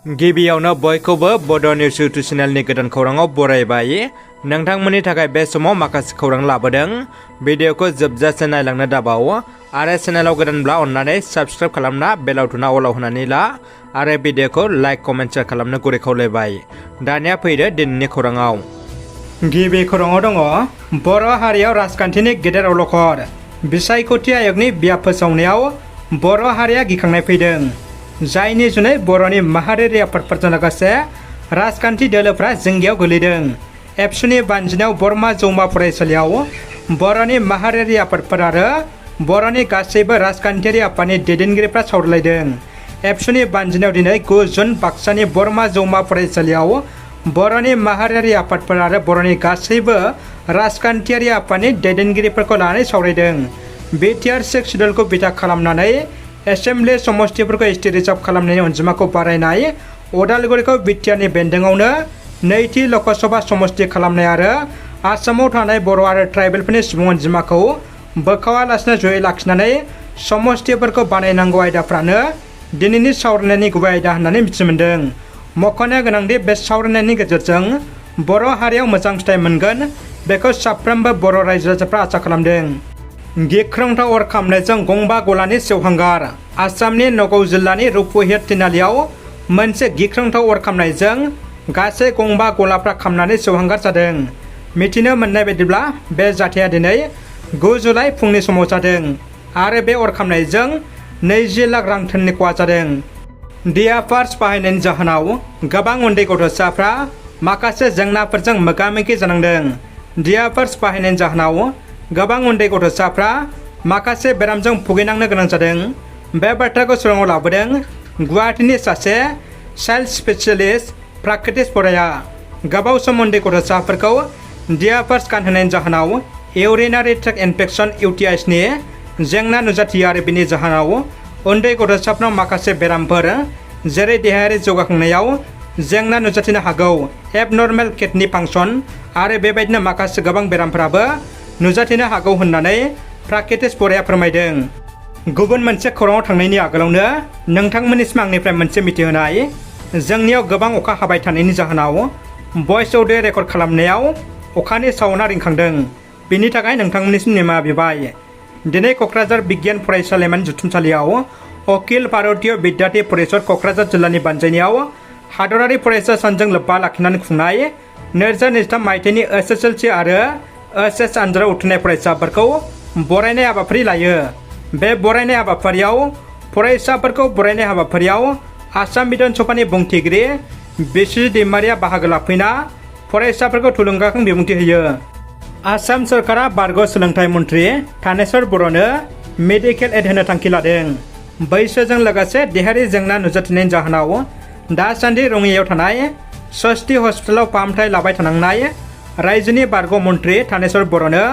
गिबियावनो बयखौबो बड' निउस इउटुब चेनेलनि गोदान खौराङाव बरायबाय। नोंथांमोननि थाखाय बे समाव माखासे खौरां लाबोदों। भिडिअखौ जोबजासे नायलांनो दाबाव आरो चेनेलाव गोदानब्ला अन्नानै साबस्क्राइब खालामना बेल आइकनआ अलाव होनानै ला आरो भिडिअखौ लाइक कमेन्ट शेयार खालामनो गुरै खावलायबाय। दानिया फैदो दिनैनि खौराङाव। गिबि खौराङाव दङ बर' हारियाव राजखान्थिनि गेदेर अलखद। बिसायख'थि आयगनि बियाब फोसावनायाव बर' हारिया गिखांनाय फैदों। जायनि जुनै बर'नि माहारियारि आफादफोरजों लोगोसे राजखान्थि दोलोफ्रा जिंगायाव गोलैदों। एबसुनि बानजिनायाव बरमा जौमा फरायसालियाव बर'नि माहारियारि आफादफोर आरो बर'नि गासैबो राजखान्थियारि आफादनि दैदेनगिरिफ्रा सावरायलायदों। एबसुनि बानजिनायाव दिनै 9 जुन बाक्सानि बरमा जौमा फरायसालियाव बर'नि माहारियारि आफादफोर आरो बर'नि गासैबो राजखान्थियारि आफादनि दैदेनगिरिफोरखौ लानानै सावरायदों। बिटिआर 6 सिडुलखौ बिथा खालामनानै एसेम्बलि समस्तिफोरखौ एसटि रिजार्भ खालामनायनि अनजिमाखौ बारायनाय, उदालगुरिखौ बिटिआरनि बेन्दोङावनो नैथि लकसभा समस्ति खालामनाय आरो आसामाव थानाय बर' आरो ट्राइबेलफोरनि सुबुं अनजिमाखौ बोखावालासिनो जयै लाखिनानै समस्तिफोरखौ बानायनांगौ आयदाफ्रानो दिनैनि सावरायनायनि गुबै आयदा होननानै मिथिमोन्दों। मख'नो गोनांदि बे सावरायनायनि गेजेरजों बर' हारियाव मोजां फिथाइ मोनगोन बेखौ साफ्रोमबो बर' रायजो राजाफ्रा आसा खालामदों। गिख्रंथाव अर खामनायजों गंबा गलानि सेवहांगार। आसामनि नगाव जिल्लानि रुपहित तिनालियाव मोनसे गिख्रंथाव अर खामनायजों गासै गंबा गलाफ्रा खामनानै सेवहांगार जादों। मिथिनो मोननाय बायदिब्ला बे जाथाया दिनै 9 जुलाइ फुंनि समाव जादों आरो बे अर खामनायजों 20 लाख रां धोननि खहा जादों। डियापार्स बाहायनायनि जाहोनाव गोबां उन्दै गथ'साफ्रा माखासे जेंनाफोरजों मोगा-मोगि जानांदों। डियापार्स बाहायनायनि जाहोनाव गोबां उन्दै गथ'साफ्रा माखासे बेरामजों भुगिनांनो गोनां जादों। बे बाथ्राखौ सिगाङाव लाबोदों गुवाहाटीनि सासे चाइल्ड स्पेसियलिस्ट प्राक्टिस बराया। गोबाव सम उन्दै गथ'साफोरखौ डियापार्स गानहोनायनि जाहोनाव इउरिनारि ट्रेक्ट इनफेक्शन (UTIs) नि जेंना नुजाथियो आरो बेनि जाहोनाव उन्दै गथ'साफोरनाव माखासे बेरामफोर जेरै देहायारि जौगाखांनायाव जेंना नुजाथिनो हागौ, एबनर्मेल किडनि फांसन आरो बेबायदिनो माखासे गोबां बेरामफोराबो नुजाथिनो हागौ होननानै प्राक्टिस बराया फोरमायदों। गुबुन मोनसे खौराङाव थांनायनि आगोलावनो नोंथांमोननिसिम आंनिफ्राय मोनसे मिथिहोनाय। जोंनियाव गोबां अखा हाबाय थानायनि जाहोनाव भइस अडिअ रेकर्ड खालामनायाव अखानि साउन्डआ रिंखांदों। बेनि थाखाय नोंथांमोननिसिम निमाहा बिबाय। दिनै क'क्राझार बिगियान फरायसालिमानि जुथुमसालियाव अखिल भारतीय बिद्यार्थी परिषद क'क्राझार जिल्लानि बानजायनायाव हादरारि फरायसा सानजों लोब्बा लाखिनानै खुंनाय 2023 मायथाइनि SSLC आरो OHS आनजादाव उथ्रिनाय फरायसाफोरखौ बरायनाय हाबाफारि लायो। बे बरायनाय हाबाफारियाव फरायसाफोरखौ बरायनाय हाबाफारियाव आसाम बिधान सभानि बुंथिगिरि बिस्वजित दैमारिया बाहागो लाफैना फरायसाफोरखौ थुलुंगाखां बिबुंथि होयो। आसाम सरकारा बारग' सोलोंथाइ मन्थ्रि थानेश्वर बर'नो मेडिकेल एड होनो थांखि लादों। बैसोजों लोगोसे देहायारि जेंना नुजाथिनायनि जाहोनाव दासान्दि रङियायाव थानाय सस्ति हस्पिटालाव फाहामथाय लाबाय थानांनाय रायजोनि बारग' मन्थ्रि थानेश्वर बर'नो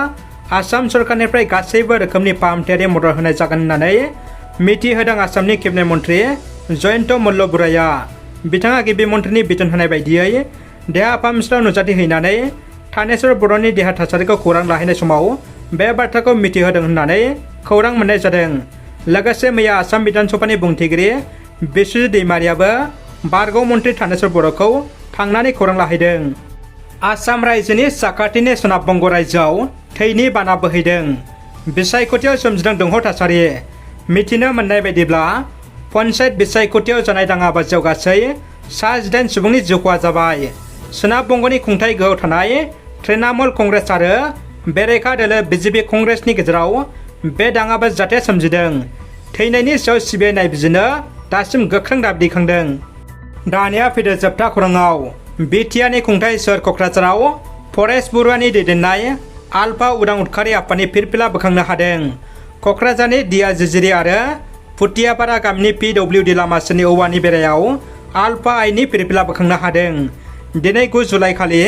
आसाम सरकारनिफ्राय गासैबो रोखोमनि फाहामथायारि मदद होनाय जागोन होननानै मिथिहोदों आसामनि केबिनेट मन्थ्रि जयन्त मल्ल बरुवाया। बिथाङा गिबि मन्थ्रिनि बिथोन होनाय बायदियै देहा फाहामसालियाव नुजाथिहैनानै थानेश्वर बर'नि देहा थासारिखौ खौरां लाहैनाय समाव बे बाथ्राखौ मिथिहोदों होननानै खौरां मोननाय जादों। लोगोसे मैया आसाम बिधान सभानि बुंथिगिरि बिस्वजित दैमारियाबो बारग' मन्थ्रि थानेश्वर बर'खौ थांनानै खौरां लाहैदों। आसाम रायजोनि साखाथिनि सोनाब बंग रायजोआव थैनि बाना बोहैदों। बिसायख'थियाव सोमजिदों दुंहाव थासारि। मिथिनो मोननाय बायदिब्ला पन्चायत बिसायख'थियाव जानाय दाङाबाजियाव गासै 19 सुबुंनि जिउ खहा जाबाय। सोनाब बंगनि खुंथाय गोहोआव थानाय तृणमूल कंग्रेस आरो बेरेखा दोलो BJP कंग्रेसनि गेजेराव बे दाङाबाजि जाथाया सोमजिदों। थैनायनि सायाव CBI नायबिजिरनो दासिम गोख्रों दाबि दैखांदों। दानिया फैदो जोबथा खौराङाव। बिटिआरनि खुंथाय सोहोर क'क्राझाराव फरेस्ट बरुवानि दैदेननाय आलफा उदां उदखारि आफादनि फिरफिला बोखांनो हादों। क'क्राझारनि दियाजिजिरि आरो फुटियापारा गामिनि PWD लामा सेरनि औवानि बेरायाव आलफा आइनि फिरफिला बोखांनो हादों। दिनै 9 जुलाइ खालि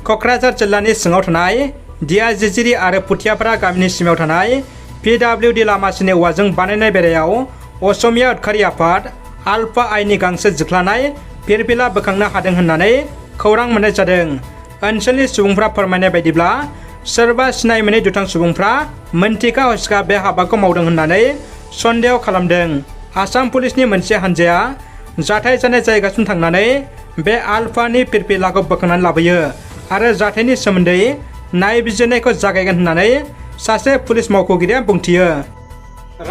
क'क्राझार जिल्लानि सिङाव थानाय दियाजिजिरि आरो फुटियापारा गामिनि सिमायाव थानाय PWD लामा सेरनि औवाजों बानायनाय बेरायाव असमिया उदखारि आफाद आलफा आइनि गांसो जोख्लानाय फिरफिला बोखांनो हादों होननानै खौरां मोननाय जादों। ओनसोलनि सुबुंफ्रा फोरमायनाय बायदिब्ला सोरबा सिनाय मोनै दुथां सुबुंफ्रा मोनथिखा हसिखा बे हाबाखौ मावदों होननानै सन्देह खालामदों। आसाम पुलिसनि मोनसे हानजाया जाथाय जानाय जायगासिम थांनानै बे आलफानि फिरफिलाखौ बोखांनानै लाबोयो आरो जाथायनि सोमोन्दै नायबिजिरनायखौ जागायगोन होननानै सासे पुलिस मावख'गिरिया बुंथियो।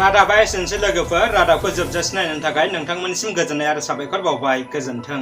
रादाबा एसेनोसै लोगोफोर, रादाबखौ जोबजासिम नायनो थाखाय नोंथांमोननिसिम गोजोननाय आरो साबायखर बावबाय। गोजोन्थों।